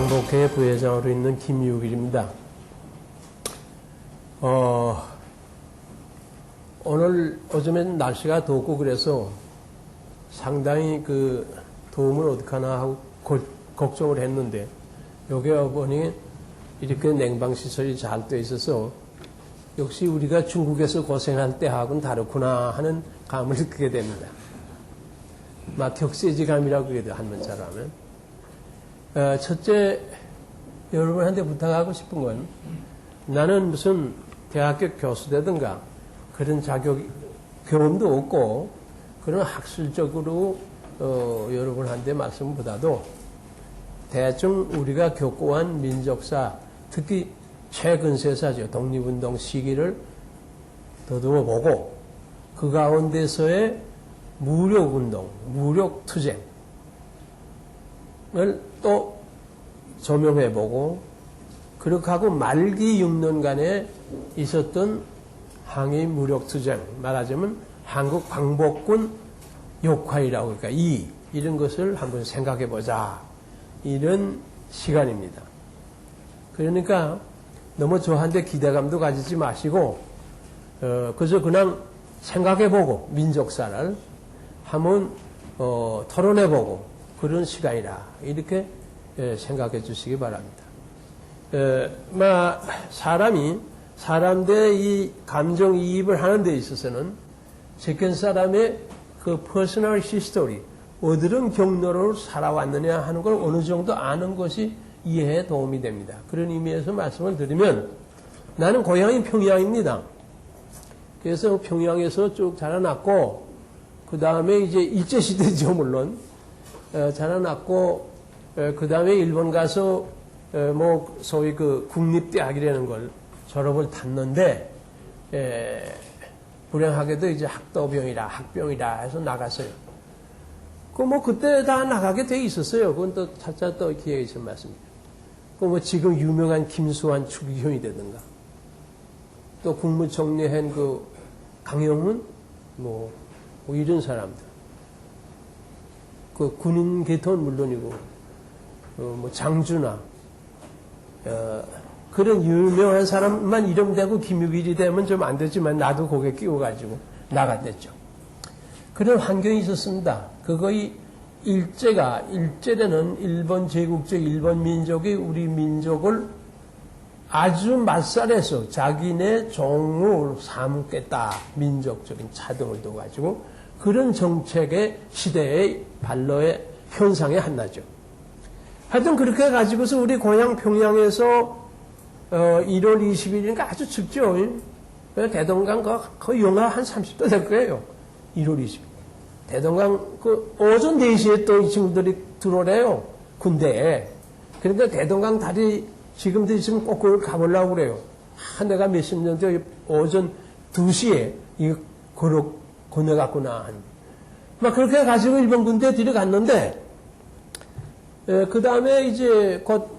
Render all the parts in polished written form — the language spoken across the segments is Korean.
한복회 부회장으로 있는 김유길입니다. 오늘 오전에 날씨가 덥고 그래서 상당히 그 도움을 어떡하나 하고 걱정을 했는데 여기 와보니 이렇게 냉방시설이 잘 돼 있어서 역시 우리가 중국에서 고생할 때하고는 다르구나 하는 감을 느끼게 됩니다. 막 격세지감이라고 그래도 한문자로 하면. 첫째, 여러분한테 부탁하고 싶은 건 나는 무슨 대학교 교수되든가 그런 경험도 없고 그런 학술적으로 여러분한테 말씀보다도 대충 우리가 겪어온 민족사, 특히 최근세사죠. 독립운동 시기를 더듬어 보고 그 가운데서의 무력운동, 무력투쟁을 또 조명해보고 그렇게 하고 말기 6년간에 있었던 항일 무력투쟁, 말하자면 한국 광복군 역할이라고 그러니까 이런 것을 한번 생각해보자. 이런 시간입니다. 그러니까 너무 저한테 기대감도 가지지 마시고 그저 그냥 생각해보고 민족사를 한번 토론해보고 그런 시간이라 이렇게 생각해 주시기 바랍니다. 사람들의 이 감정이입을 하는 데 있어서는 second 사람의 그 퍼스널 히스토리, 어떤 경로로 살아왔느냐 하는 걸 어느 정도 아는 것이 이해에 도움이 됩니다. 그런 의미에서 말씀을 드리면 나는 고향이 평양입니다. 그래서 평양에서 쭉 자라났고 그 다음에 이제 일제시대죠 물론 자라났고 그 다음에 일본 가서 뭐 소위 그 국립대학이라는 걸 졸업을 탔는데 불행하게도 이제 학병이라 해서 나갔어요. 그때 다 나가게 돼 있었어요. 그건 또 차차 또 기회가 있으면 말씀입니다. 지금 유명한 김수환 추기경이 되든가 또 국무총리 한 그 강영훈 뭐 이런 사람들 그 군인 계통은 물론이고 뭐 장준하 그런 유명한 사람만 이름 대고 김유길이 되면 좀 안 되지만 나도 거기에 끼워가지고 나갔댔죠. 그런 환경이 있었습니다. 그거의 일제는 일본 제국적 일본 민족이 우리 민족을 아주 맞살해서 자기네 종으로 삼겠다. 민족적인 차등을 둬가지고 그런 정책의 시대의 반로의 현상의 하나죠. 하여튼 그렇게 해가지고서 우리 고향 평양에서 1월 20일이니까 아주 춥죠. 대동강 거의 영하 한 30도 될 거예요. 1월 20일. 대동강 오전 4시에 또 이 친구들이 들어오래요. 군대에. 그러니까 대동강 다리 지금도 있으면 꼭 그걸 가보려고 그래요. 내가 몇십 년 전에 오전 2시에 이거 건너갔구나. 막 그렇게 해가지고 일본 군대에 들어갔는데 그 다음에 이제 곧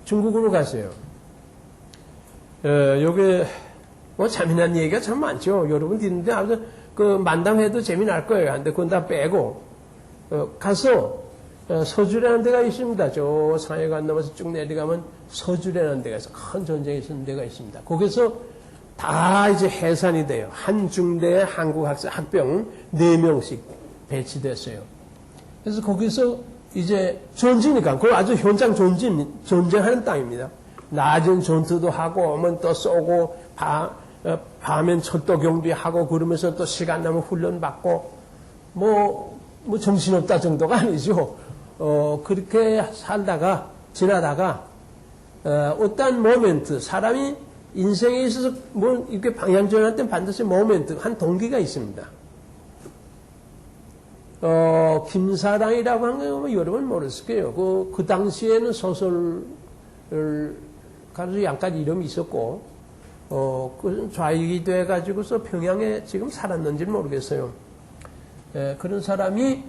중국으로 갔어요. 요게 뭐 재미난 얘기가 참 많죠. 여러분 듣는데 아무튼 만담해도 재미날 거예요. 근데 그건 다 빼고 가서 서주라는 데가 있습니다. 저 상해관 넘어서 쭉 내려가면 서주라는 데가 있어. 큰 전쟁이 있었는 데가 있습니다. 거기서 다 이제 해산이 돼요. 한 중대의 한국 학병 4명씩 배치됐어요. 그래서 거기서 이제 전지니까 그거 아주 현장 전쟁하는 땅입니다. 낮은 전투도 하고 오면 또 쏘고 밤엔 철도 경비하고 그러면서 또 시간 나면 훈련 받고 뭐 정신없다 정도가 아니죠. 그렇게 지나다가 어떤 모멘트 사람이 인생에 있어서 뭐 이렇게 방향전환할 때 반드시 모멘트 한 동기가 있습니다. 김사랑이라고 하는 거 여러분 모르실 거예요. 그 당시에는 소설을 가지고 양까지 이름이 있었고, 그 좌익이 돼가지고서 평양에 지금 살았는지는 모르겠어요. 그런 사람이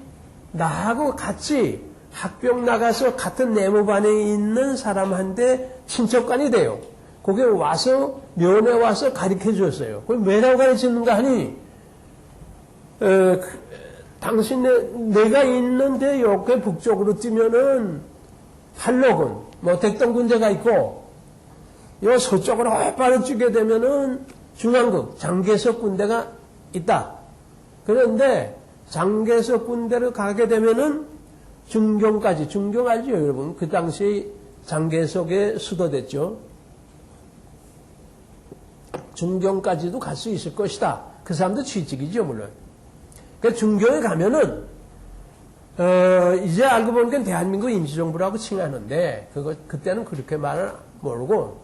나하고 같이 학병 나가서 같은 내무반에 있는 사람한테 친척간이 돼요. 거기 와서, 면회 와서 가르쳐 줬어요. 그걸 왜라고 가르치는가 하니, 당신네 내가 있는데 여기 북쪽으로 뛰면은 팔로군, 뭐 댁동 군대가 있고, 요 서쪽으로 빠르 찌게 되면은 중앙국, 장개석 군대가 있다. 그런데 장개석 군대로 가게 되면은 중경까지, 중경 알죠, 여러분? 그 당시 장개석의 수도됐죠. 중경까지도 갈 수 있을 것이다. 그 사람도 취직이죠, 물론. 그러니까 중경에 가면은, 이제 알고 보니까 대한민국 임시정부라고 칭하는데, 그때는 그렇게 말을 모르고,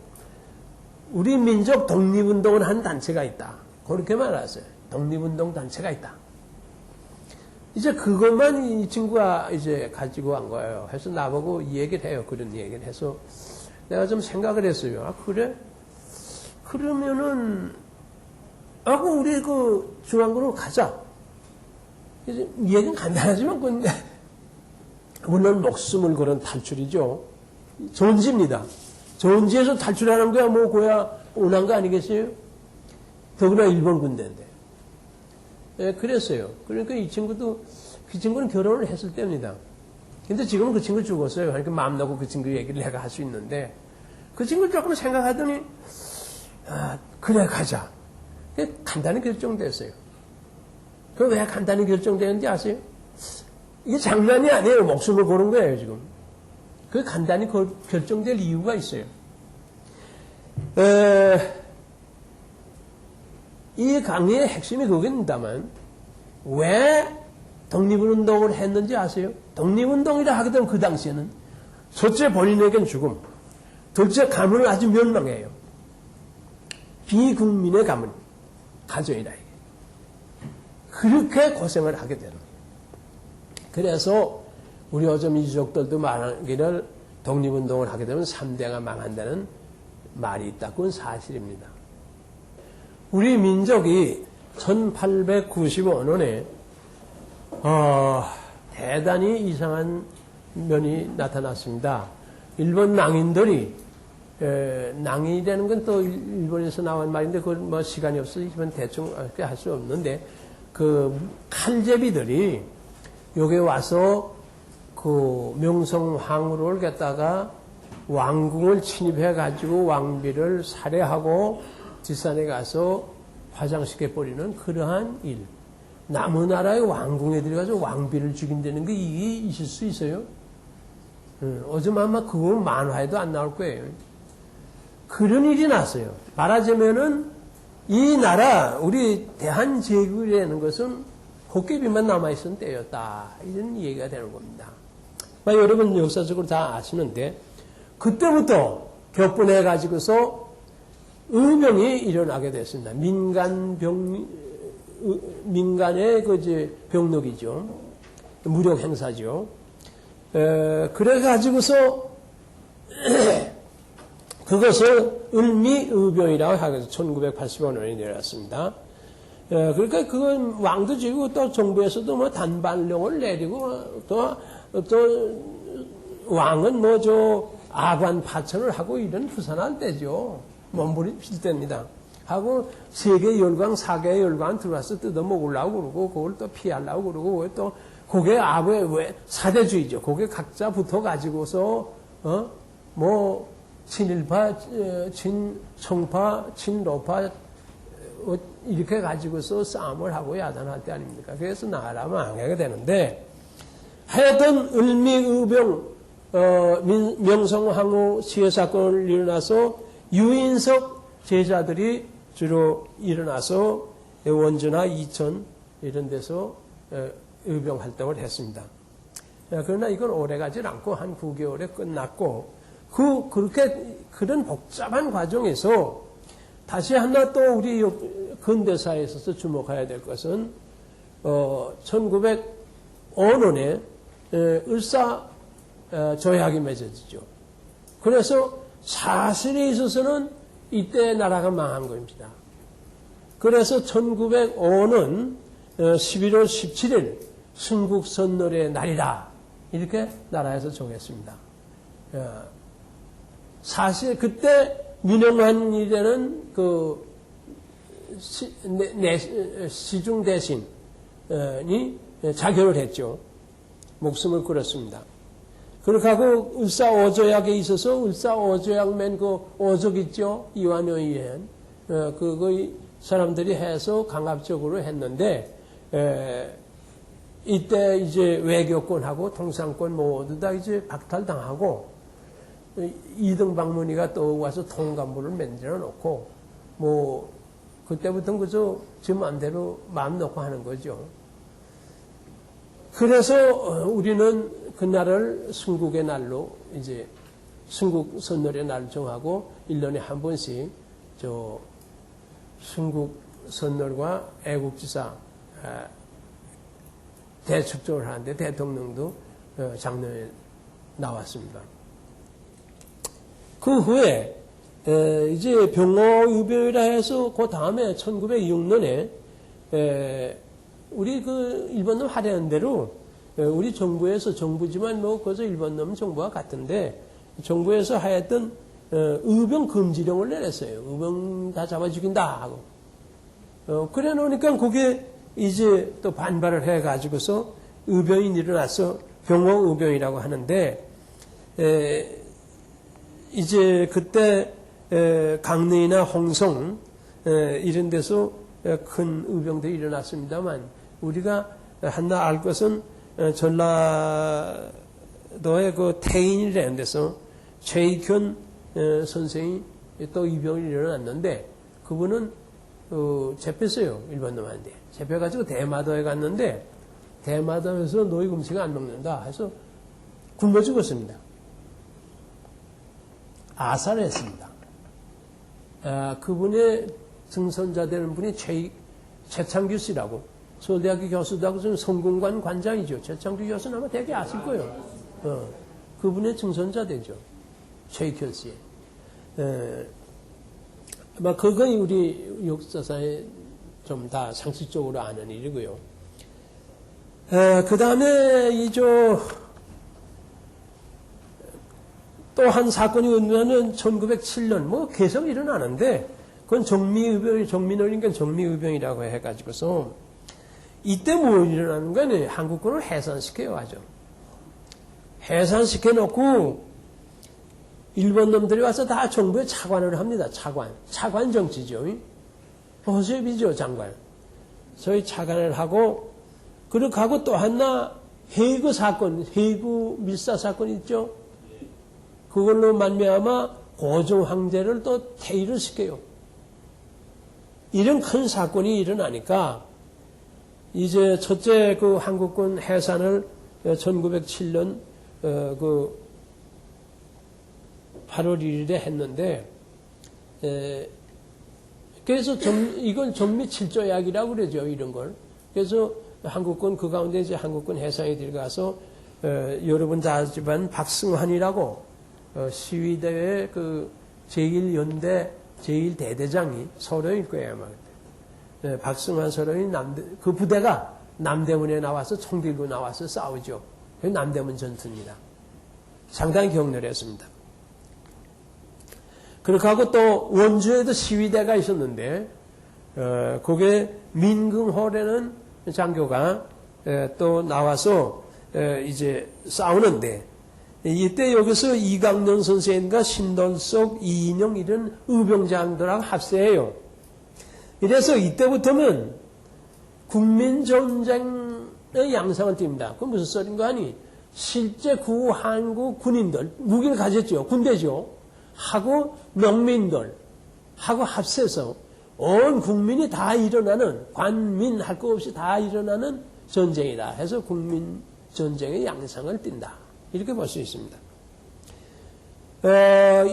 우리 민족 독립운동을 한 단체가 있다. 그렇게 말했어요. 독립운동 단체가 있다. 이제 그것만 이 친구가 이제 가지고 간 거예요. 해서 나보고 이 얘기를 해요. 그런 얘기를 해서 내가 좀 생각을 했어요. 아, 그래? 그러면은, 우리 그 중앙군으로 가자. 이제 이 얘기는 간단하지만, 근데, 물론 목숨을 걸은 탈출이죠. 존지입니다. 존지에서 탈출하는 거야, 뭐, 고야, 오난 거 아니겠어요? 더구나 일본 군대인데. 예, 그랬어요. 그러니까 이 친구도, 그 친구는 결혼을 했을 때입니다. 근데 지금은 그 친구 죽었어요. 그러니까 마음 놓고 그 친구 얘기를 내가 할 수 있는데, 그 친구 조금 생각하더니, 그래, 가자. 간단히 결정됐어요. 그 왜 간단히 결정되는지 아세요? 이게 장난이 아니에요. 목숨을 거는 거예요, 지금. 그 간단히 결정될 이유가 있어요. 이 강의의 핵심이 그겁니다만, 왜 독립운동을 했는지 아세요? 독립운동이라 하게 되면 그 당시에는, 첫째 본인에겐 죽음, 둘째 가문은 아주 멸망해요. 비국민의 가문, 가족이라 이게. 그렇게 고생을 하게 되는 거예요. 그래서 우리 요즘 이족들도 말하기를 독립운동을 하게 되면 3대가 망한다는 말이 있다. 그건 사실입니다. 우리 민족이 1895년에 대단히 이상한 면이 나타났습니다. 일본 낭인들이 낭인이라는 건 또 일본에서 나온 말인데 그건 뭐 시간이 없으면 대충 할 수 없는데 그 칼제비들이 여기 와서 그 명성황후를 갖다가 왕궁을 침입해 가지고 왕비를 살해하고 뒷산에 가서 화장시켜 버리는 그러한 일. 남의 나라의 왕궁에 들어가서 왕비를 죽인다는 게 이게 있을 수 있어요? 어제 아마 그거 만화에도 안 나올 거예요. 그런 일이 났어요. 말하자면은 이 나라, 우리 대한제국이라는 것은 헛개비만 남아있은 때였다. 이런 얘기가 되는 겁니다. 여러분 역사적으로 다 아시는데, 그때부터 격분해가지고서 의병이 일어나게 됐습니다. 민간의 병력이죠. 무력 행사죠. 그래가지고서 그것을 을미의병이라고 하면서 1985년에 내렸습니다. 그러니까 그건 왕도 지고 또 정부에서도 뭐 단발령을 내리고 또 왕은 아관 파천을 하고 이런 부산한 때죠. 몸부림칠 때입니다. 하고 세계 열강, 사계 열강 들어와서 뜯어 먹으려고 그러고 그걸 또 피하려고 그러고 또 그게 왜 사대주의죠. 그게 각자 붙어 가지고서 친일파, 친청파, 친로파 이렇게 가지고서 싸움을 하고 야단할 때 아닙니까? 그래서 나라 망하게 되는데 하여튼 을미의병 명성황후 시해 사건을 일어나서 유인석 제자들이 주로 일어나서 원주나 이천 이런 데서 의병 활동을 했습니다. 그러나 이건 오래가지 않고 한 9개월에 끝났고 그런 복잡한 과정에서 다시 하나 또 우리 근대사에 있어서 주목해야 될 것은 1905년에 을사 조약이 맺어지죠. 그래서 사실에 있어서는 이때 나라가 망한 겁니다. 그래서 1905년 11월 17일 순국선열의 날이라 이렇게 나라에서 정했습니다. 사실 그때 민영환이라는 시중 대신이 자결을 했죠. 목숨을 끊었습니다. 그렇게 하고 을사오조약에 있어서 을사오조약 맨 그 오족 있죠? 이완용이엔. 그거 사람들이 해서 강압적으로 했는데, 이때 이제 외교권하고 통상권 모두 다 이제 박탈당하고, 이등박문희가 또 와서 통감부를 만들어 놓고, 뭐, 그때부터는 그저 지 마음대로 마음 놓고 하는 거죠. 그래서 우리는 그날을 순국의 날로 이제 순국 선열의 날 정하고 1년에 한 번씩 순국 선열과 애국지사 대축적을 하는데 대통령도 작년에 나왔습니다. 그 후에 이제 병호유병이라 해서 그 다음에 1906년에 우리 그 일본놈 하려는 대로 우리 정부에서 정부지만 뭐 그저 일본놈 정부와 같은데 정부에서 하였던 의병 금지령을 내렸어요. 의병 다 잡아 죽인다 하고. 그래 놓으니까 그게 이제 또 반발을 해 가지고서 의병이 일어나서 병호의병이라고 하는데 이제 그때 강릉이나 홍성 이런 데서 큰 의병들이 일어났습니다만 우리가 하나 알 것은 전라도의 그 태인이라는 데서 최익현 선생이 또 의병이 일어났는데 그분은 잡혔어요. 일본놈한테. 잡혀가지고 대마도에 갔는데 대마도에서 노익 음식을 안 먹는다 해서 굶어 죽었습니다. 아살했습니다. 그분의 증선자 되는 분이 최창규 씨라고 서울대학교 교수도 하고 지금 성공관 관장이죠. 최창규 교수는 아마 되게 아실 거예요. 그분의 증선자 되죠. 최익현 씨. 아마 그건 우리 역사사에 좀 다 상식적으로 아는 일이고요. 그 다음에 또 한 사건이 있으면은 1907년 뭐 계속 일어나는데 그건 정민원인가 정미의병이라고 해가지고서 이때 뭐 일어나는 거는 한국군을 해산시켜요 아주. 해산시켜놓고 일본 놈들이 와서 다 정부에 차관을 합니다. 차관 정치죠. 호셉이죠 장관. 소위 차관을 하고 그렇게 하고 또 하나 해구 사건, 해구 밀사 사건 있죠. 그걸로 말미암아 고종 황제를 또 퇴위를 시켜요. 이런 큰 사건이 일어나니까 이제 첫째 그 한국군 해산을 1907년 그 8월 1일에 했는데 그래서 이건 전미 7조약이라고 그러죠. 이런 걸. 그래서 한국군 그 가운데 이제 한국군 해상에 들어가서 여러분 다 아시지만 박승환이라고 시위대의 그 제1연대 제1대대장이 서령일 거예요 아마. 박승환 서령이 그 부대가 남대문에 나와서 총 들고 나와서 싸우죠. 그게 남대문 전투입니다. 상당히 격렬했습니다. 그렇게 하고 또 원주에도 시위대가 있었는데 그게 민금호라는 장교가 또 나와서 이제 싸우는데 이때 여기서 이강년 선생님과 신dol석, 이인영 이런 의병장들하고 합세해요. 이래서 이때부터는 국민전쟁의 양상을 띱니다. 그건 무슨 소린가 하니 실제 한국 군인들 무기를 가졌죠. 군대죠. 하고 농민들 하고 합세해서 온 국민이 다 일어나는 관민 할 거 없이 다 일어나는 전쟁이다 해서 국민전쟁의 양상을 띈다. 이렇게 볼 수 있습니다.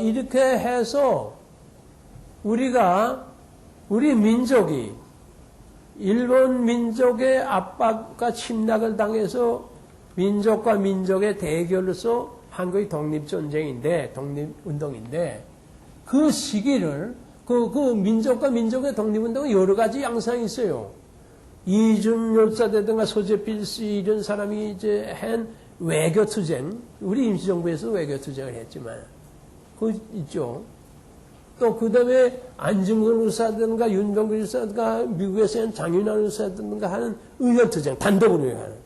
이렇게 해서 우리 민족이 일본 민족의 압박과 침략을 당해서 민족과 민족의 대결로서 한국의 독립전쟁인데, 독립운동인데, 그 시기를, 그 민족과 민족의 독립운동은 여러 가지 양상이 있어요. 이준열사라든가 소재필씨 이런 사람이 이제 한 외교투쟁, 우리 임시정부에서 외교투쟁을 했지만, 그거 있죠. 또 그 다음에 안중근 의사든가 윤병근 의사든가 미국에서 한 장윤환 의사든가 하는 의견투쟁, 단독으로 하는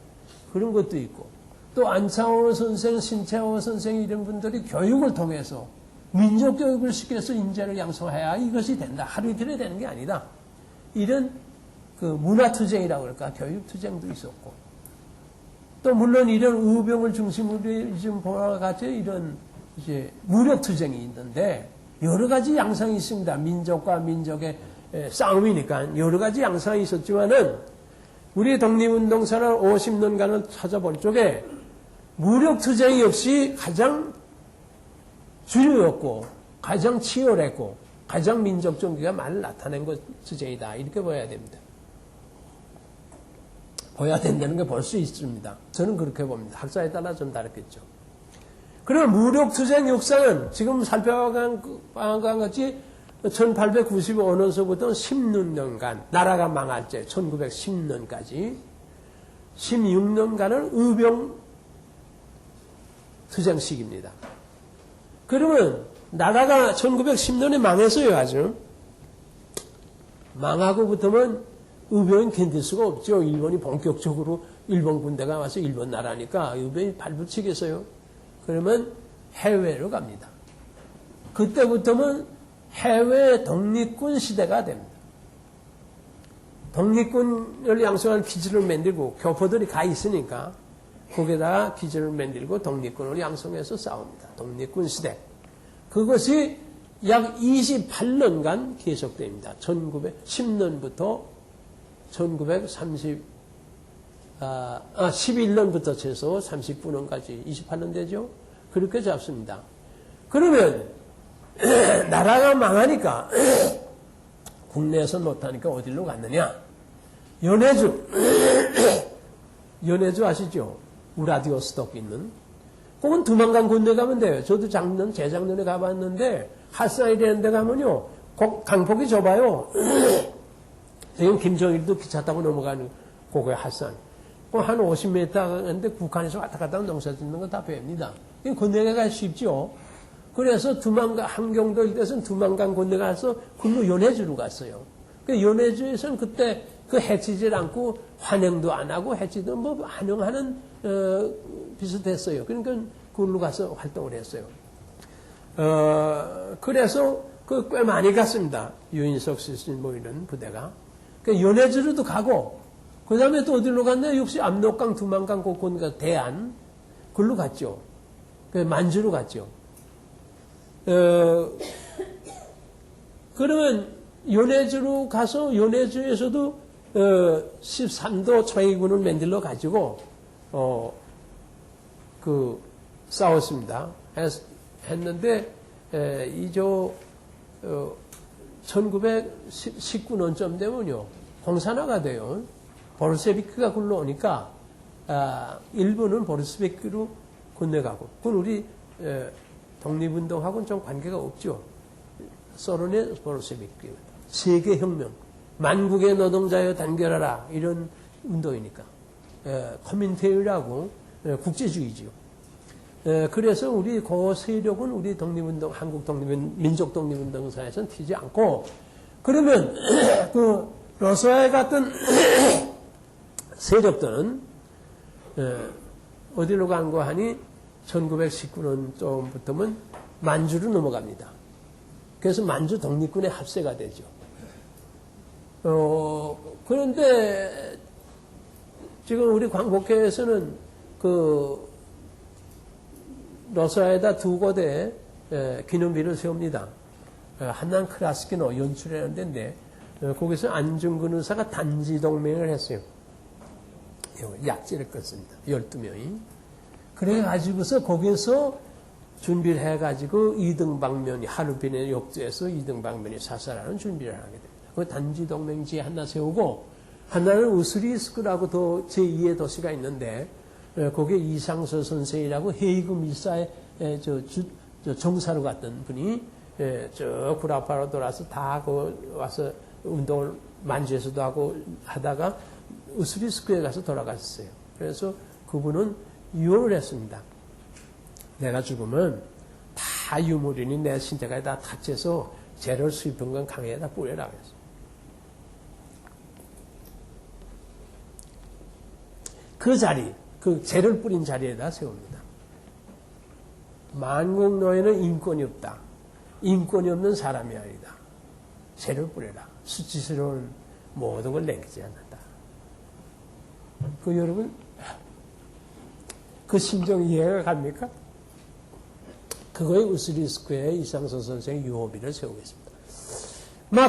그런 것도 있고, 또 안창호 선생, 신채호 선생 이런 분들이 교육을 통해서 민족 교육을 시켜서 인재를 양성해야 이것이 된다. 하루 이틀에 되는 게 아니다. 이런 그 문화투쟁이라고 그럴까? 교육투쟁도 있었고. 또 물론 이런 의병을 중심으로 지금 보아 같이 이런 이제 무력투쟁이 있는데 여러 가지 양상이 있습니다. 민족과 민족의 싸움이니까 여러 가지 양상이 있었지만은 우리 독립운동사를 50년간을 찾아볼 적에 무력투쟁이 역시 가장 주류였고 가장 치열했고 가장 민족정기가 많이 나타낸 것 투쟁이다. 이렇게 봐야 됩니다. 보야 된다는 게 볼 수 있습니다. 저는 그렇게 봅니다. 학자에 따라 좀 다르겠죠. 그러면 무력투쟁 역사는 지금 살펴간 것 같이 1895년서부터 16년간 나라가 망할 때 1910년까지 16년간은 의병 투쟁 시기입니다. 그러면 나라가 1910년에 망했어요. 아주 망하고부터는 의병이 견딜 수가 없죠. 일본이 본격적으로 일본 군대가 와서 일본 나라니까 의병이 발붙이겠어요. 그러면 해외로 갑니다. 그때부터는 해외 독립군 시대가 됩니다. 독립군을 양성한 기지를 만들고 교포들이 가 있으니까 거기다가 기지를 만들고 독립군을 양성해서 싸웁니다. 독립군 시대. 그것이 약 28년간 계속됩니다. 1910년부터 11년부터 최소 39년까지 28년 되죠? 그렇게 잡습니다. 그러면 나라가 망하니까 국내에서 못하니까 어디로 갔느냐? 연해주 아시죠? 우라디오스톡 있는. 그건 두만강 군대 가면 돼요. 저도 재작년에 가봤는데 핫산이 되는 데 가면요. 강폭이 좁아요. 지금 김정일도 기차 타고 넘어가는 그거에 핫산. 한 50m 가는데 북한에서 왔다 갔다 하면 농사 짓는 거 다 배웁니다. 건너가기가 쉽죠. 그래서 함경도 일대에서는 두만강 건너가서 글로 연해주로 갔어요. 연해주에서는 그때 그 해치질 않고 환영도 안 하고 해치도 뭐 환영하는 비슷했어요. 그러니까 그걸로 가서 활동을 했어요. 그래서 꽤 많이 갔습니다. 유인석 씨 뭐 이런 부대가. 연해주로도 가고 그 다음에 또 어디로 갔나요? 역시 압록강, 두만강, 곳곳 대안 글로 갔죠. 만주로 갔죠. 그러면 연해주로 가서 연해주에서도 13도 초계군을 만들러 가지고 싸웠습니다. 했는데 1919년쯤 되면요 공산화가 돼요. 보르세비크가 굴러오니까 일본은 보르세비크로 건너가고 그건 우리 독립운동하고는 좀 관계가 없죠. 소련의 보르세비크 세계혁명 만국의 노동자여 단결하라 이런 운동이니까 코민테일하고 국제주의죠. 그래서 우리 그 세력은 우리 독립운동 한국 민족 독립운동사에서는 튀지 않고 그러면 그 러시아에 갔던 세력들은 어디로 간 거 하니 1919년쯤부터는 만주로 넘어갑니다. 그래서 만주 독립군의 합세가 되죠. 그런데 지금 우리 광복회에서는 그 러시아에다 두 곳에 기념비를 세웁니다. 한남 크라스키노 연출하는 데인데 거기서 안중근 의사가 단지 동맹을 했어요. 약지를 껐습니다. 12명이. 그래가지고서 거기서 준비를 해가지고 이등방면이 하루빈의 욕조에서 이등방면이 사살하는 준비를 하게 됩니다. 그 단지 동맹지에 하나 세우고 하나는 우스리스크라고 더 제2의 도시가 있는데 거기에 이상서 선생이라고 헤이그 밀사에 정사로 갔던 분이 저 구라파로 돌아서 다 와서 운동을 만주에서도 하고 하다가 우스리스크에 가서 돌아갔어요. 그래서 그분은 유언을 했습니다. 내가 죽으면 다 유물이니 내 신체가 다 다쳐서 재를 수입한 건 강에다 뿌려라 그랬어요. 그 자리 그 죄를 뿌린 자리에다 세웁니다. 만국 노예는 인권이 없다. 인권이 없는 사람이 아니다. 죄를 뿌려라. 수치스러운 모든 걸 내키지 않는다. 그 여러분 그 심정 이해가 갑니까? 그거에 우스리스크의 이상서 선생의 유호비를 세우겠습니다.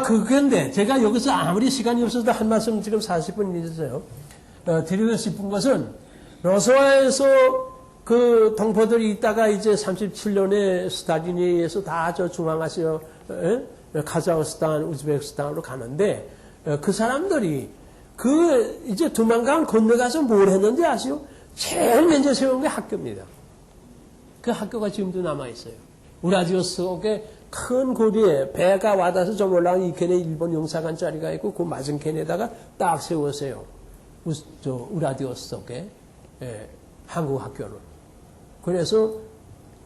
그건데 제가 여기서 아무리 시간이 없어도 한 말씀 지금 40분 있어요. 드리고 싶은 것은 로소아에서 그 동포들이 있다가 이제 37년에 스탈린에 의해서 다 저 중앙아시아, 카자흐스탄, 우즈베키스탄으로 가는데 그 사람들이 그 이제 두만강 건너가서 뭘 했는지 아시오? 제일 먼저 세운 게 학교입니다. 그 학교가 지금도 남아있어요. 우라디오스톡에 큰 고리에 배가 와닿아서 좀 올라간 이 캔에 일본 영사관짜리가 있고 그 맞은 캔에다가 딱 세웠어요. 우라디오스톡에 한국 학교를. 그래서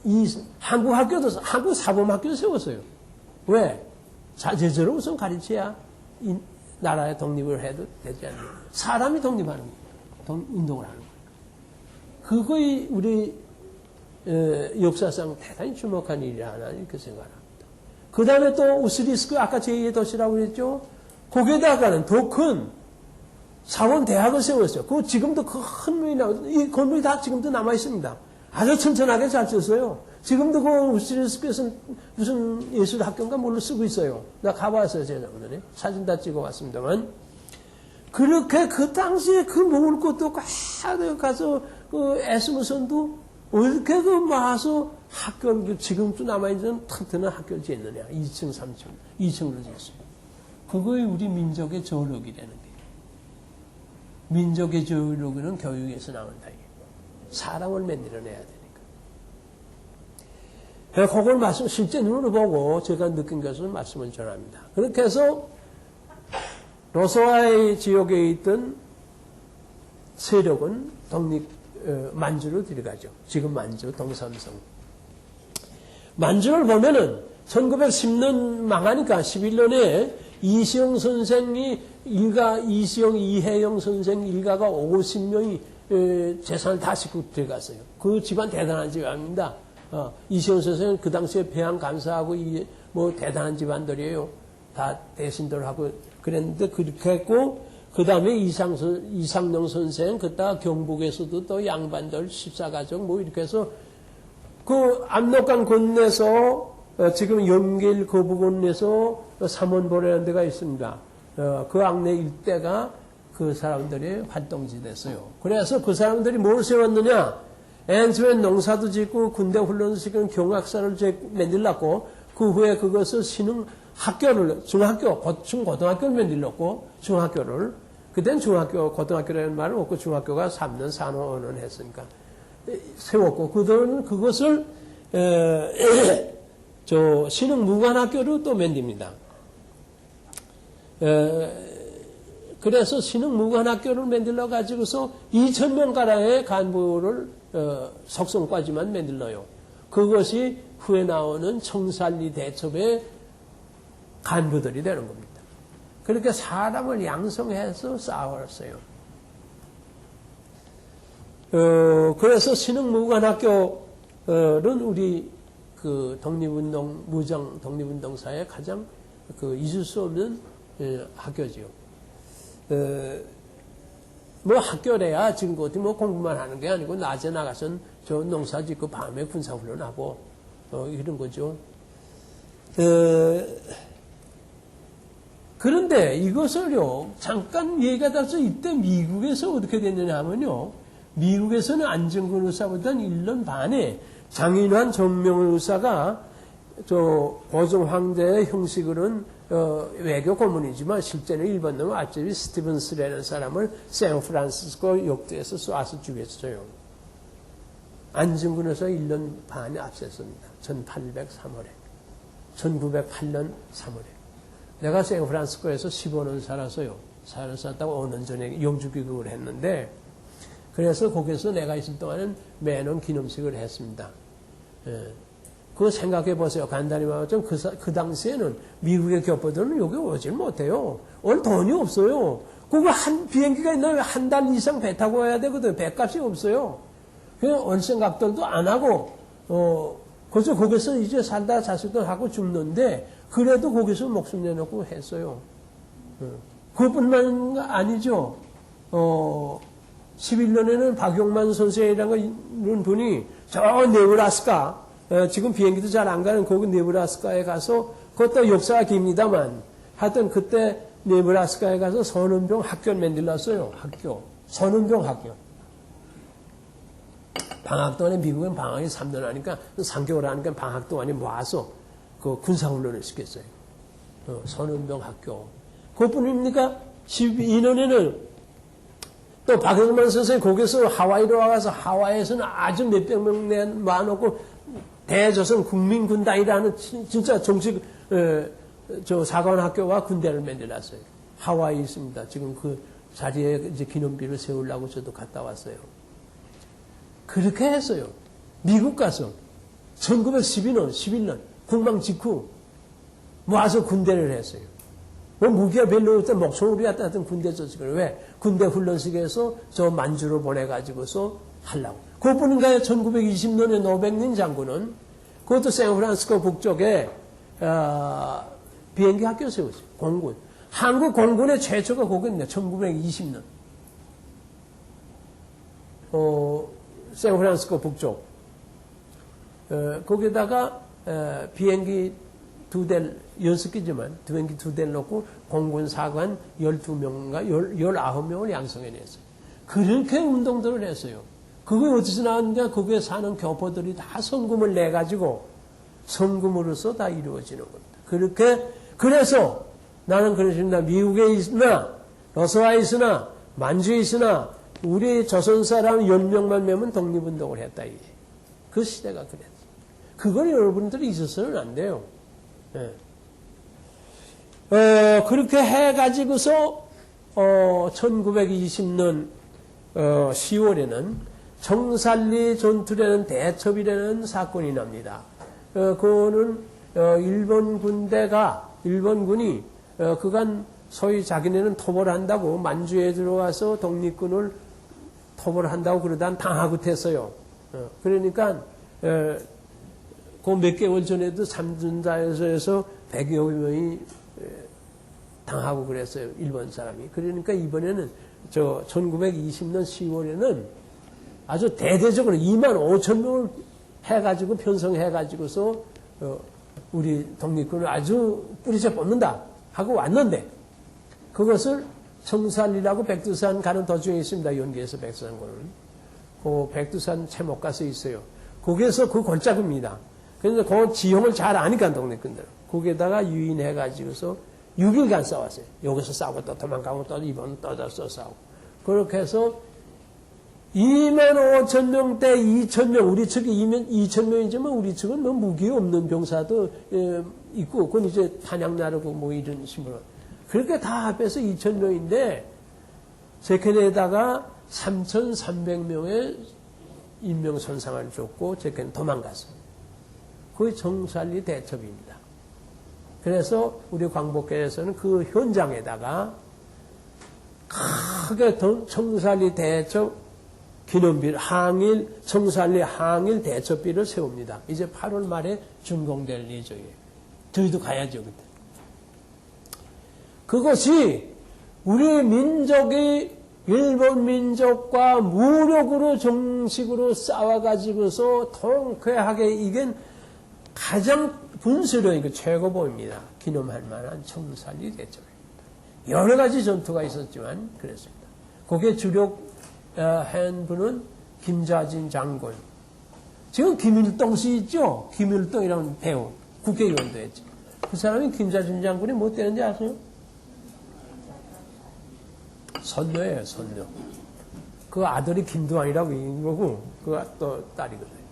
이 한국 학교도 한국 사범학교도 세웠어요. 왜? 자제적으로 우선 가르쳐야 이 나라의 독립을 해도 되지 않나요? 사람이 독립하는 거예요. 운동을 하는 거예요. 그거이 우리 역사상 대단히 주목한 일이 하나 이렇게 생각합니다. 그 다음에 또 우스리스크 아까 제2의 도시라고 그랬죠. 거기에다가는 더 큰 사원 대학을 세웠어요. 그 지금도 그 큰 문이 나오죠. 이 건물이 다 지금도 남아 있습니다. 아주 튼튼하게 잘 썼어요. 지금도 그 우스리스크에서 무슨 예술 학교인가 뭘로 쓰고 있어요. 나 가봤어요, 제가 오늘에 사진 다 찍어왔습니다만. 그렇게 그 당시에 그 먹을 것도 가서 그 애쓰면서도 어떻게 그 마서 학교 지금도 남아있는 튼튼한 학교를 짓느냐. 2층, 3층, 2층으로 짓어요. 그거이 우리 민족의 저력이라는 게. 민족의 저력은 교육에서 나온다. 사람을 만들어내야 되니까. 그걸 말씀, 실제 눈으로 보고 제가 느낀 것을 말씀을 전합니다. 그렇게 해서 로소아의 지역에 있던 세력은 만주로 들어가죠. 지금 만주, 동삼성. 만주를 보면은 1910년 망하니까 11년에 이시영 선생이 이시영, 이혜영 선생 일가가 50명이 재산을 다 싣고 들어갔어요. 그 집안 대단한 집안입니다. 이시영 선생은 그 당시에 배양 감사하고 뭐 대단한 집안들이에요. 다 대신들 하고 그랬는데 그렇게 했고 그 다음에 이상영 선생 그따 경북에서도 또 양반들 14가족 뭐 이렇게 해서 그 압록강 건너에서 지금 연길 그 부근에서 삼원보라는 데가 있습니다. 그 악내 일대가 그 사람들의 활동지됐어요. 그래서 그 사람들이 뭘 세웠느냐? 엔스웬 농사도 짓고 군대 훈련도 시키는 경학사를 만들었고 그 후에 그것을 신흥 학교를 중학교, 중고등학교를 만들었고 중학교를 그땐 중학교, 고등학교라는 말은 없고 중학교가 3년, 4년, 5년 했으니까 세웠고 그들은 그것을 신흥 무관학교로 또 만듭니다. 그래서 신흥 무관학교를 만들어 가지고서 2,000명가량의 간부를 석성까지만 만들어요. 그것이 후에 나오는 청산리 대첩의 간부들이 되는 겁니다. 그렇게 사람을 양성해서 쌓아왔어요. 그래서 신흥 무관학교는 우리 그 무정 독립운동사의 가장 잊을 수 없는 학교지요. 뭐 학교래야 지금 어디 뭐 공부만 하는 게 아니고 낮에 나가선 저 농사 짓고 밤에 군사훈련하고 이런 거죠. 그런데 이것을요 잠깐 얘기가 나서 이때 미국에서 어떻게 됐느냐 하면요 미국에서는 안정근 의사보다는 1년 반에 장인환 정명을 의사가 고종 황제의 형식으로는 외교 고문이지만 실제는 일본 놈 아르치비 스티븐스라는 사람을 샌프란시스코 욕조에서 쏴서 죽였어요. 안정근 의사 1년 반에 앞섰습니다. 1803월에 1908년 3월에 내가 샌프란시스코에서 15년 살았어요. 살았다고 5년 전에 영주귀국을 했는데 그래서 거기서 내가 있을 동안은 매년 기념식을 했습니다. 그거 생각해 보세요. 간단히 말하면 그 당시에는 미국의 교포들은 여기 오질 못해요. 올 돈이 없어요. 그 그거 비행기가 있나 한 달 이상 배 타고 와야 되거든. 배값이 없어요. 그냥 온생각들도 안 하고, 그래서 거기서 이제 살다 자식들 하고 죽는데, 그래도 거기서 목숨 내놓고 했어요. 그것뿐만 아니죠. 11년에는 박용만 선생이라는 분이 저 네브라스카, 지금 비행기도 잘 안 가는 거기 네브라스카에 가서, 그것도 역사가 깁니다만, 하여튼 그때 네브라스카에 가서 선운병 학교를 만들었어요. 학교. 선운병 학교. 방학 동안에 미국은 방학이 3년 하니까 3개월 하니까 방학 동안에 모아서 그 군사훈련을 시켰어요. 선운병 학교. 그것뿐입니까? 12년에는 또 박영만 선생이 거기서 하와이로 와서 하와이에서는 아주 몇백 명 모아놓고 대조선 국민군단이라는 진짜 정식 사관학교와 군대를 만들었어요. 하와이에 있습니다. 지금 그 자리에 이제 기념비를 세우려고 저도 갔다 왔어요. 그렇게 했어요. 미국 가서 1912년, 11년 국방 직후 모아서 군대를 했어요. 뭐 무기가 별로 없다, 목소리 같다 하던 군대 조직을 왜? 군대 훈련식에서 저 만주로 보내가지고서 하려고. 그것뿐인가요? 1920년에 노백린 장군은 그것도 샌프란시스코 북쪽에 비행기 학교 세웠어요. 공군. 한국 공군의 최초가 거기입니다. 1920년. 샌프란시스코 북쪽. 거기다가 비행기 2대, 6기지만 비행기 2대를 놓고 공군 사관 12명인가 19명을 양성해냈어요. 그렇게 운동들을 했어요. 그게 어디서 나왔느냐? 거기에 사는 교포들이 다 성금을 내가지고 성금으로서 다 이루어지는 겁니다. 그렇게, 그래서 나는 그러십니다. 미국에 있으나, 러시아에 있으나, 만주에 있으나, 우리 조선 사람 10명만 매면 독립운동을 했다, 이게. 그 시대가 그랬어. 그걸 여러분들이 있어서는 안 돼요. 예. 그렇게 해가지고서, 1920년, 10월에는 청산리 전투라는 대첩이라는 사건이 납니다. 그거는, 일본군이, 그간 소위 자기네는 토벌을 한다고 만주에 들어와서 독립군을 토벌을 한다고 그러다 당하고 됐어요. 그러니까, 그 몇 개월 전에도 삼준자에서 100여 명이 당하고 그랬어요. 일본 사람이. 그러니까 이번에는 1920년 10월에는 아주 대대적으로 2만 5천 명을 해가지고 편성해가지고서 우리 독립군을 아주 뿌리째 뽑는다 하고 왔는데 그것을 청산리라고 백두산 가는 도중에 있습니다. 연기에서 백두산군은. 그 백두산 채목 가서 있어요. 거기에서 그 골짜기입니다. 그래서 그 지형을 잘 아니까 독립군들. 거기에다가 유인해가지고서 6일간 싸웠어요. 여기서 싸우고 또 도망가고 또 이번 떠져서 싸우고. 그렇게 해서 2만 5천 명대 2천 명, 우리 측이 2천 명이지만 우리 측은 뭐 무기 없는 병사도 있고, 그건 이제 탄약 나르고 뭐 이런 식으로. 그렇게 다 합해서 2천 명인데, 제켄에다가 3,300명의 인명 손상을 줬고, 제켄 도망갔습니다. 그게 청산리 대첩입니다. 그래서 우리 광복회에서는 그 현장에다가 크게 청산리 대첩 기념비를 청산리 항일 대첩비를 세웁니다. 이제 8월 말에 준공될 예정이에요. 저희도 가야죠, 그때. 그것이 우리 민족이 일본 민족과 무력으로 정식으로 싸워가지고서 통쾌하게 이긴 가장 분수령이고 최고봉입니다. 기념할 만한 청산리 대첩입니다. 여러 가지 전투가 있었지만 그랬습니다. 거기에 주력한 분은 김자진 장군. 지금 김일동 씨 있죠? 김일동이라는 배우, 국회의원도 했죠. 그 사람이 김자진 장군이 뭐 때는지 아세요? 선녀예요, 선녀. 그 아들이 김두한이라고 있는 거고, 그 또 딸이거든요.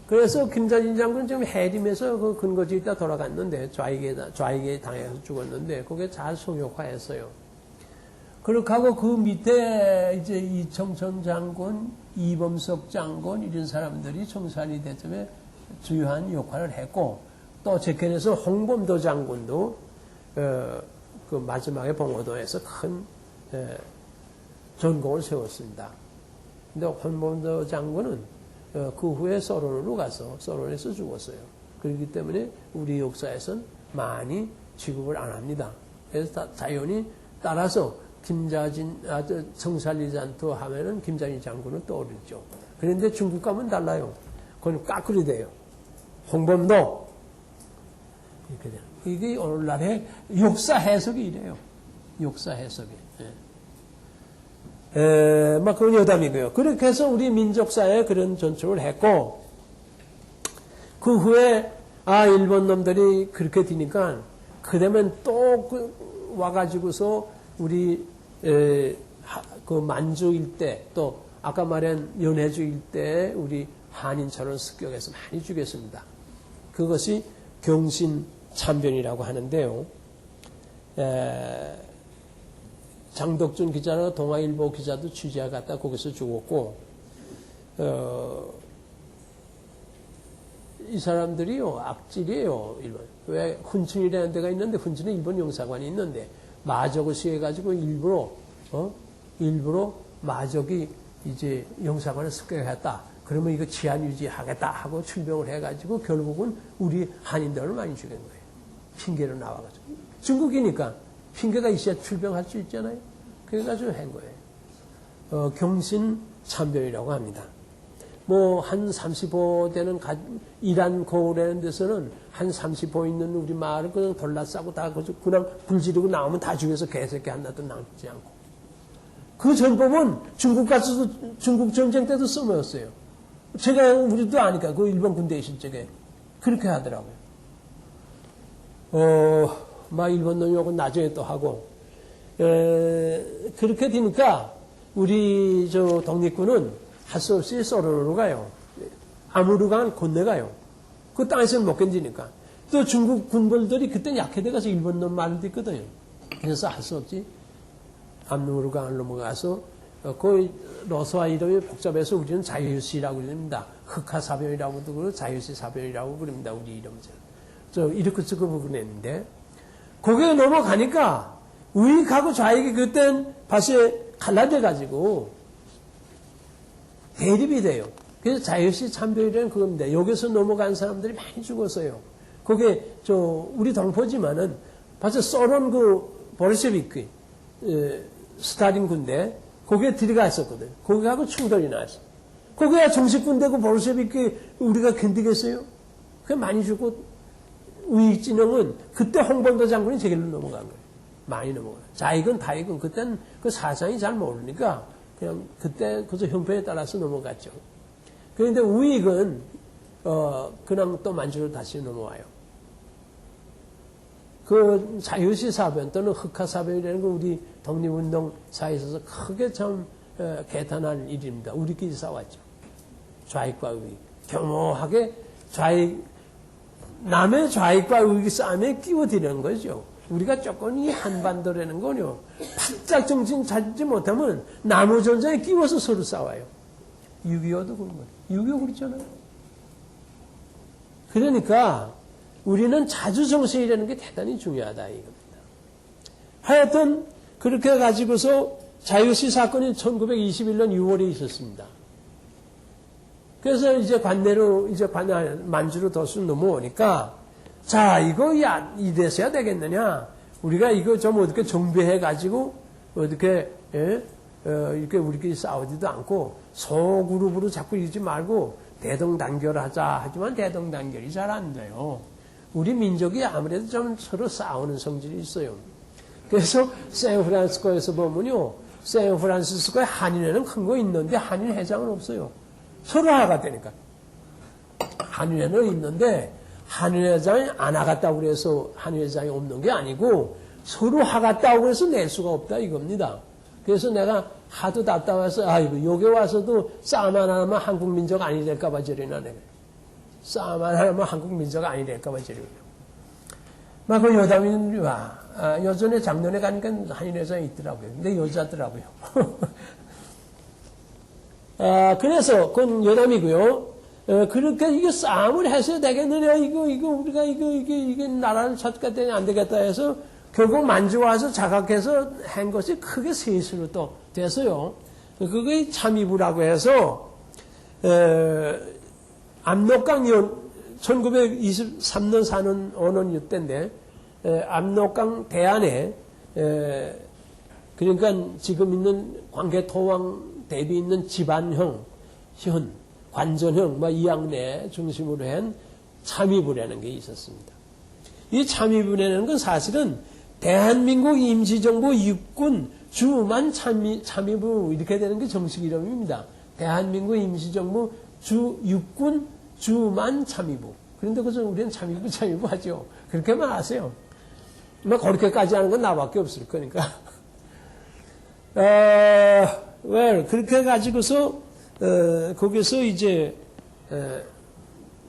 그래서 김자진 장군은 지금 해림에서 그 근거지 있다 돌아갔는데, 좌익에 당해서 죽었는데, 그게 잘 소격화했어요. 그렇게 하고 그 밑에 이제 이청천 장군, 이범석 장군, 이런 사람들이 청산리 대첩에 주요한 역할을 했고, 또 제켄에서 홍범도 장군도, 그 마지막에 봉오도에서 큰 전공을 세웠습니다. 근데 홍범도 장군은 그 후에 소련으로 가서 소련에서 죽었어요. 그렇기 때문에 우리 역사에선 많이 취급을 안 합니다. 그래서 자연히 따라서 김자진, 청산리잔토 하면은 김자진 장군을 떠오르죠. 그런데 중국 가면 달라요. 그건 까꾸리 돼요. 홍범도. 이렇게 돼요. 이게 오늘날의 역사 해석이 이래요. 역사 해석이. 그건 여담이고요. 그렇게 해서 우리 민족사에 그런 전초를 했고, 그 후에, 일본 놈들이 그렇게 되니까, 그러면 또 와가지고서 우리, 그 만주 일대, 또, 아까 말한 연해주 일대에 우리 한인처럼 습격해서 많이 죽였습니다. 그것이 경신참변이라고 하는데요. 장덕준 기자나 동아일보 기자도 취재하 갔다 거기서 죽었고, 이 사람들이요, 악질이에요, 일본. 왜, 훈춘이라는 데가 있는데, 훈춘은 일본 영사관이 있는데, 마적을 시해가지고 일부러 마적이 이제 영사관을 습격했다. 그러면 이거 치안 유지하겠다 하고 출병을 해가지고 결국은 우리 한인들을 많이 죽인 거예요. 핑계로 나와가지고. 중국이니까 핑계가 있어야 출병할 수 있잖아요. 그래가지고 한 거예요. 경신참변이라고 합니다. 한 35대는 이란 고을이라는 데서는 한 35 있는 우리 마을을 그냥 돌라싸고 다 그냥 불 지르고 나오면 다 죽여서 개새끼 하나도 남지 않고. 그 전법은 중국 가서도 중국 전쟁 때도 써먹었어요. 제가 우리도 아니까 그 일본 군대 있을 적에 그렇게 하더라고요. 일본 놈이 오고 나중에 또 하고. 그렇게 되니까 우리 독립군은 할 수 없이 소련으로 가요. 아무르간 건너가요. 그 땅에서는 못 견디니까. 또 중국 군벌들이 그때 약해돼가서 일본 놈 말을 듣거든요. 그래서 할 수 없지. 압루강을 넘어가서 그 러시아 이름이 복잡해서 우리는 자유시라고 그럽니다. 흑하사변이라고도 그러고 자유시사변이라고 그럽니다. 우리 이름을. 이렇게 적어보냈는데 거기에 넘어가니까 우익하고 좌익이 그땐 다시 갈라져가지고 대립이 돼요. 그래서 자유시 참변이라는 그겁니다. 여기서 넘어간 사람들이 많이 죽었어요. 그게 우리 동포지만은 벌써 소련 보르셰비크 스탈린 군대 거기에 들어갔었거든. 거기하고 충돌이 났어. 거기가 정식 군대고 보르셰비크 우리가 견디겠어요? 그게 많이 죽고 우익 진영은 그때 홍범도 장군이 제길로 넘어간 거예요. 많이 넘어가요. 좌익은 다익은 그때는 그 사상이 잘 모르니까 그냥 그때 그저 형편에 따라서 넘어갔죠. 그런데 우익은 그냥 또 만주로 다시 넘어와요. 그 자유시 사변 또는 흑하 사변이라는 거 우리 독립운동사에 있어서 크게 참 개탄할 일입니다. 우리끼리 싸웠죠. 좌익과 우익. 겸허하게 남의 좌익과 우익 싸움에 끼워드리는 거죠. 우리가 조금 이 한반도라는 건요, 바짝 정신 찾지 못하면 나무 전쟁에 끼워서 서로 싸워요. 6.25도 그런 거예요. 6.25 그렇잖아요. 그러니까 우리는 자주 정신이라는 게 대단히 중요하다 이겁니다. 하여튼 그렇게 가지고서 자유시 사건이 1921년 6월에 있었습니다. 그래서 이제 만주로 도수 넘어오니까 자, 이거 이래서야 되겠느냐? 우리가 이거 좀 어떻게 정비해가지고, 어떻게, 이렇게 우리끼리 싸우지도 않고, 소그룹으로 자꾸 이러지 말고, 대동단결하자. 하지만 대동단결이 잘 안 돼요. 우리 민족이 아무래도 좀 서로 싸우는 성질이 있어요. 그래서 샌프란시스코에서 보면요, 샌프란시스코에 한인회는 큰 거 있는데, 한인 회장은 없어요. 서로 하가 되니까. 한인회는 있는데, 한인회장이 안 하갔다고 그래서 한인회장이 없는 게 아니고 서로 하갔다고 그래서 낼 수가 없다 이겁니다. 그래서 내가 하도 답답해서 여기 와서도 싸움 안 하면 한국 민족 아니 될까봐 저리나 내가. 싸움 안 하면 한국 민족 아니 될까봐 저리나. 그 여담이 요전에 작년에 가니까 한인회장이 있더라고요. 근데 여자더라고요. 그래서 그건 여담이고요. 그렇게 이게 싸움을 해서 되겠느냐, 우리가 이게 나라를 찾겠다니 안 되겠다 해서 결국 만주 와서 자각해서 한 것이 크게 셋으로 또 돼서요. 그게 참이부라고 해서 압록강 1923년 4년 5년 이때인데 압록강 대안에 그러니까 지금 있는 광개토왕 대비 있는 집안형, 현, 관전형, 이양내 중심으로 한 참이부라는 게 있었습니다. 이 참이부라는 건 사실은 대한민국 임시정부 육군 주만 참이부 이렇게 되는 게 정식 이름입니다. 대한민국 임시정부 육군 주만 참이부. 그런데 그래서 우리는 참이부 하죠. 그렇게만 하세요. 그렇게까지 하는 건 나밖에 없을 거니까. 그렇게 해가지고서 거기서 이제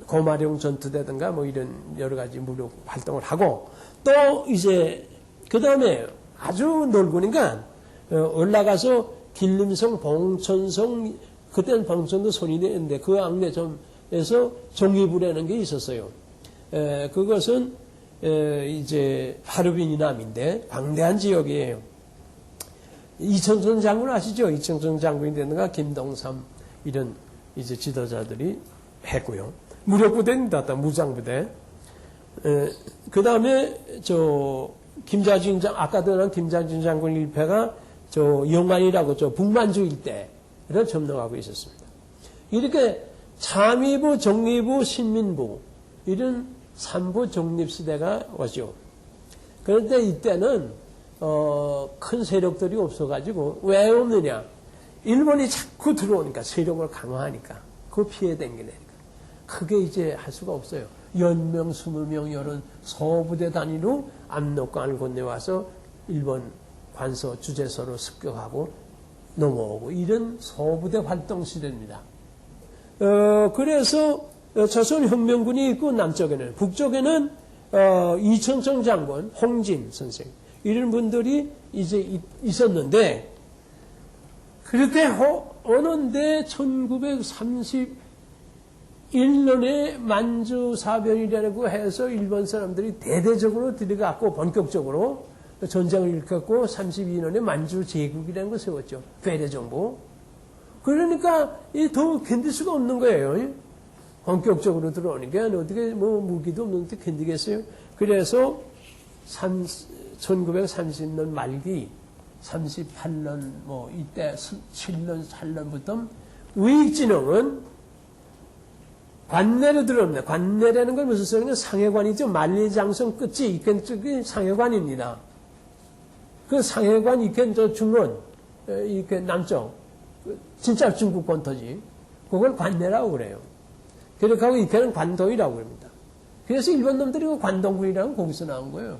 고마룡 전투대든가 이런 여러 가지 무력 활동을 하고 또 이제 그 다음에 아주 넓으니까 올라가서 길림성, 봉천성, 그때는 봉천도 손이 내는데 그 안에 좀에서 종이부라는 게 있었어요. 그것은 이제 하루빈 이남인데 광대한 지역이에요. 이청천 장군 아시죠? 이청천 장군이라든가 김동삼 이런 이제 지도자들이 했고요. 무력부대입니다. 또 무장부대. 그 다음에 김자진 아까도 난 김자진 장군 일패가 영안이라고 북만주 일대를 점령하고 있었습니다. 이렇게 참의부, 정의부, 신민부 이런 3부 독립시대가 오죠. 그런데 이때는 큰 세력들이 없어가지고 왜 없느냐? 일본이 자꾸 들어오니까 세력을 강화하니까 그 피해 댕기니까 크게 이제 할 수가 없어요. 10명, 20명 이런 소부대 단위로 압록강을 건너와서 일본 관서, 주재소로 습격하고 넘어오고 이런 소부대 활동 시대입니다. 그래서 조선혁명군이 있고 남쪽에는, 북쪽에는 이청청 장군, 홍진 선생 이런 분들이 이제 있었는데 그렇게 오는데 1931년에 만주사변이라고 해서 일본 사람들이 대대적으로 들어갔고 본격적으로 전쟁을 일으켰고 32년에 만주 제국이라는 걸 세웠죠. 괴뢰정부. 그러니까 더 견딜 수가 없는 거예요. 본격적으로 들어오니까 어떻게 무기도 없는데 견디겠어요. 그래서 1930년 말기 38년 이때 7년 8년부터 우익진영은 관내로 들어옵니다. 관내라는 건 무슨 소리냐? 상해관이죠. 만리장성 끝이 이쪽이 상해관입니다. 그 상해관 이ken 중원 이ken 남쪽 진짜 중국 본토지. 그걸 관내라고 그래요. 그렇게 하고 이ken은 관동이라고 합니다. 그래서 일본 놈들이 관동군이라고 거기서 나온 거예요.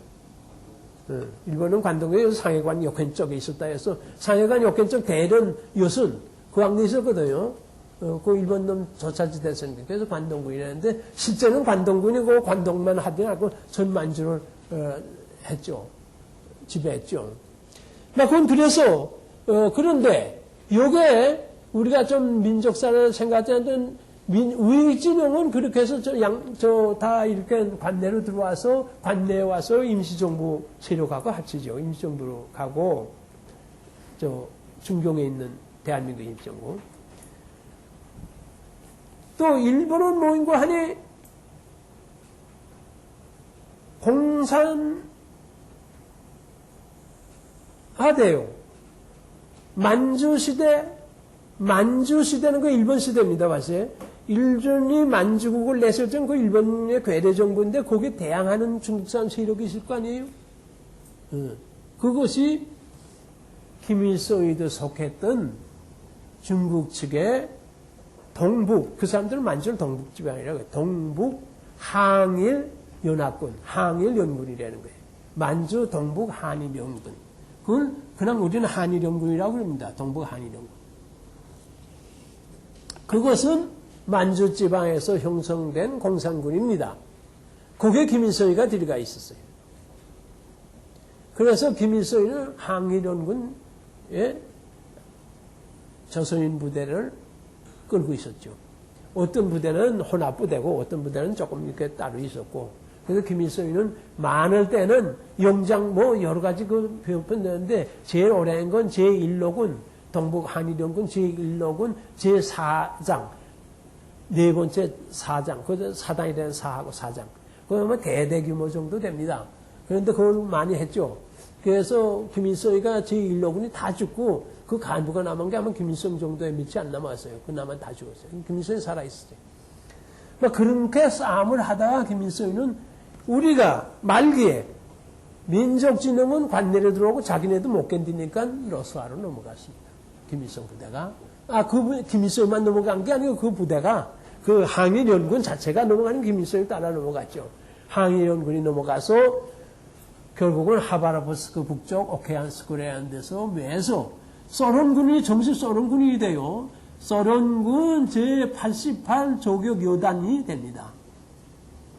일본은 관동에 상해관 역행 쪽에 있었다 해서 상해관 역행 쪽 대련 요순 그 안에 있었거든요. 그 일본 놈 조차지대였는데 그래서 관동군이라는데 실제는 관동군이고 관동만 하지 않고 전 만주를 했죠. 지배했죠. 그건 그래서 그런데 요게 우리가 좀 민족사를 생각하는 우익진영은 그렇게 해서 다 이렇게 관내로 들어와서 관내에 와서 임시정부 세력하고 합치죠. 임시정부로 가고 중경에 있는 대한민국 임시정부. 또 일본은 뭐인고 하니 공산화돼요. 만주시대는 그 일본 시대입니다. 맞아요? 일본이 만주국을 냈을 때는 그 일본의 괴뢰정부인데 거기에 대항하는 중국산 세력이 있을 거 아니에요? 그것이 김일성이도 속했던 중국 측의 동북, 그 사람들은 만주는 동북지방이라고 해요. 동북 항일 연합군, 항일 연군이라는 거예요. 만주 동북 한일 연군. 그걸 그냥 우리는 한일 연군이라고 합니다. 동북 한일 연군. 그것은 만주 지방에서 형성된 공산군입니다. 거기에 김일성이가 들어가 있었어요. 그래서 김일성이는 항일연군의 조선인 부대를 끌고 있었죠. 어떤 부대는 혼합부대고 어떤 부대는 조금 이렇게 따로 있었고 그래서 김일성이는 많을 때는 영장 뭐 여러 가지 그 표현되는데 제일 오래된 건 제1로군 동북 한일연군 제1로군 제4장 네 번째 사장 그 사단이라는 사하고 사장 그러면 대규모 정도 됩니다. 그런데 그걸 많이 했죠. 그래서 김일성이가 제1로군이 다 죽고 그 간부가 남은 게 아마 김일성 정도에 미치 안 남았어요. 그 남은 다 죽었어요. 김일성이 살아있었죠. 그렇게 싸움을 하다가 김일성이는 우리가 말기에 민족진흥은 관내로 들어오고 자기네도 못 견디니까 러시아로 넘어갔습니다. 김일성 부대가. 김일성만 넘어간 게 아니고 그 부대가 그 항일연군 자체가 넘어가는 김일성이 따라 넘어갔죠. 항일연군이 넘어가서 결국은 하바르브스크 북쪽 오케안스크라는 데서 매서 소련군이 정식 소련군이 돼요. 소련군 제88 조격 여단이 됩니다.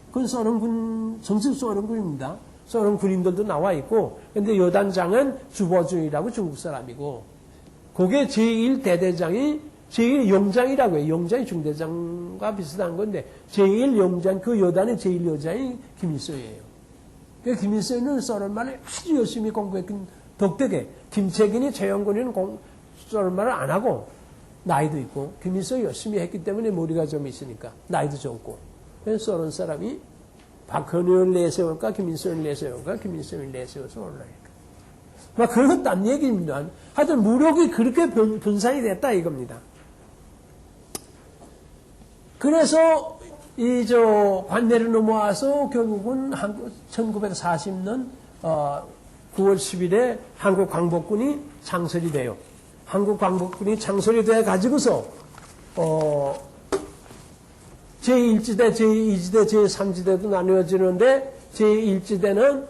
그건 소련군, 정식 소련군입니다. 소련 군인들도 나와 있고, 근데 여단장은 주보준이라고 중국 사람이고, 그게 제1대대장이 제1용장이라고 해요. 용장이 중대장과 비슷한 건데, 제1용장, 그 여단의 제1여장이 김일성이에요. 그 김일성은 소련말을 아주 열심히 공부했긴 덕택에, 김책인이 최영군이는 소련말을 안 하고, 나이도 있고, 김일성이 열심히 했기 때문에 머리가 좀 있으니까, 나이도 적고, 그래서 소련 사람이 박헌영을 내세울까, 김일성을 내세울까, 김일성을 내세워서 올라니까. 막 그런 딴 얘기입니다. 하여튼 무력이 그렇게 분산이 됐다 이겁니다. 그래서 관내를 넘어와서 결국은 1940년 9월 10일에 한국 광복군이 창설이 돼요. 한국 광복군이 창설이 돼 가지고서 제1지대, 제2지대, 제3지대도 나누어지는데 제1지대는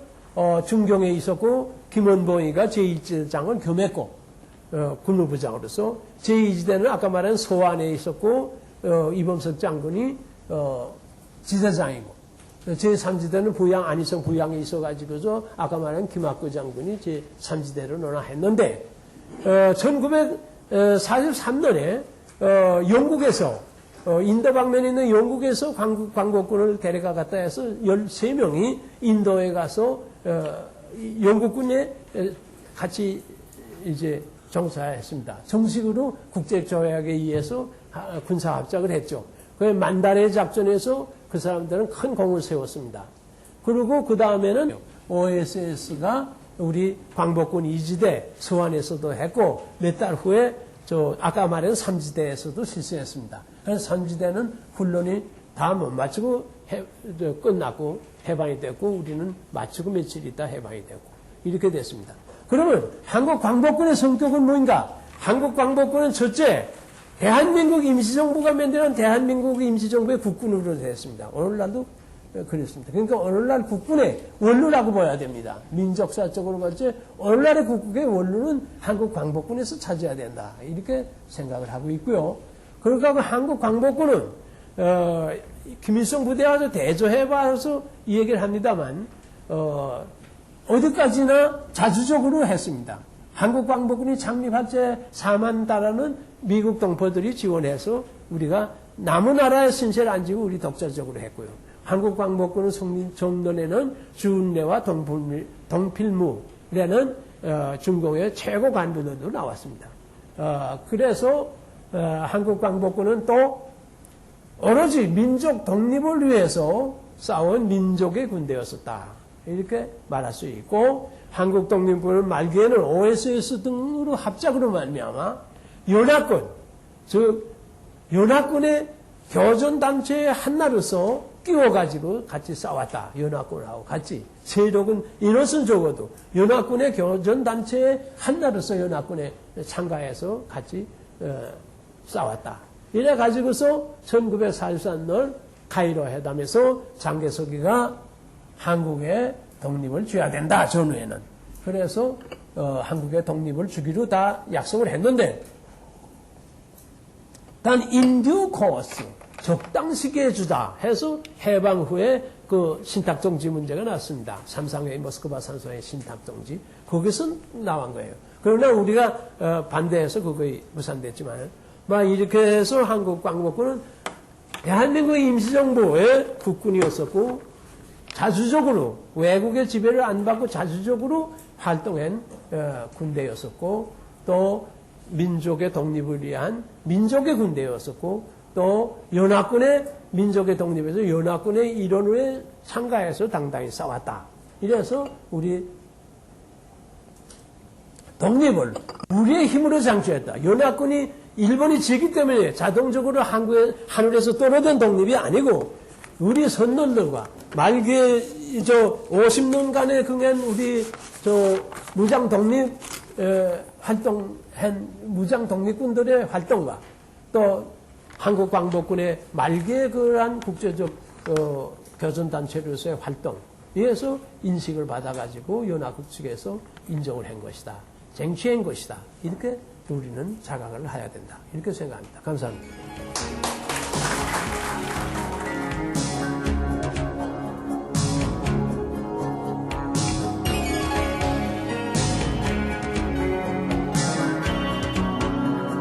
중경에 있었고 김원봉이가 제1지대장을 겸했고 군무부장으로서 제2지대는 아까 말한 서안에 있었고 이범석 장군이 지대장이고 제3지대는 부양 안희성 부양에 있어가지고서 아까 말한 김학구 장군이 제3지대로 논하했는데 1943년에 영국에서 인도 방면에 있는 영국에서 광복군을 데려가 갔다 해서 13명이 인도에 가서 영국군에 같이 이제 정사했습니다. 정식으로 국제조약에 의해서 군사합작을 했죠. 그 만다레 작전에서 그 사람들은 큰 공을 세웠습니다. 그리고 그 다음에는 OSS가 우리 광복군 2지대 서안에서도 했고 몇 달 후에 아까 말한 3지대에서도 실시했습니다. 그래서 3지대는 훈련이 다 못 마치고 끝났고 해방이 됐고 우리는 마치고 며칠 있다 해방이 됐고 이렇게 됐습니다. 그러면 한국 광복군의 성격은 뭔가? 한국 광복군은 첫째 대한민국 임시정부가 만드는 대한민국 임시정부의 국군으로 됐습니다. 오늘날도 그렇습니다. 그러니까 오늘날 국군의 원루라고 봐야 됩니다. 민족사적으로 봤을 때 오늘날의 국군의 원루는 한국 광복군에서 찾아야 된다. 이렇게 생각을 하고 있고요. 그러니까 한국 광복군은 김일성 부대와서 대조해봐서 이 얘기를 합니다만 어디까지나 자주적으로 했습니다. 한국 광복군이 창립할 때 4만 달러는 미국 동포들이 지원해서 우리가 남의 나라의 신세를 안 지고 우리 독자적으로 했고요. 한국 광복군의 정론에는 주은래와 동필무라는 중공의 최고 간부들도 나왔습니다. 그래서 한국 광복군은 또 오로지 민족 독립을 위해서 싸운 민족의 군대였었다. 이렇게 말할 수 있고 한국 독립군은 말기에는 OSS 등으로 합작으로 말미암아 연합군, 즉 연합군의 교전단체의 한나로서 끼워가지고 같이 싸웠다. 연합군하고 같이. 세력은 인원은 적어도 연합군의 교전단체의 한나로서 연합군에 참가해서 같이 싸웠다. 이래가지고서 1943년 카이로 회담에서 장개석이가 한국의 독립을 줘야 된다. 전후에는. 그래서 한국의 독립을 주기로 다 약속을 했는데 단 인듀 코스 적당 시기에 주자 해서 해방 후에 그 신탁정지 문제가 났습니다. 삼상회의 모스크바 산소의 신탁정지 거기서 나온 거예요. 그러나 우리가 반대해서 그거에 무산됐지만 막 이렇게 해서 한국 광복군은 대한민국 임시정부의 국군이었었고 자주적으로 외국의 지배를 안 받고 자주적으로 활동한 군대였었고 또 민족의 독립을 위한 민족의 군대였었고 또 연합군의 민족의 독립에서 연합군의 일원에 참가해서 당당히 싸웠다. 이래서 우리 독립을 우리의 힘으로 장취했다. 연합군이 일본이 지기 때문에 자동적으로 하늘에서 떨어진 독립이 아니고 우리 선원들과 말기에 50년간에 긍한 우리 무장 독립 활동한 무장 독립군들의 활동과 또 한국 광복군의 말기에 그러한 국제적 교전단체로서의 활동 이에서 인식을 받아가지고 연합국 측에서 인정을 한 것이다. 쟁취한 것이다. 이렇게 우리는 자각을 해야 된다. 이렇게 생각합니다. 감사합니다.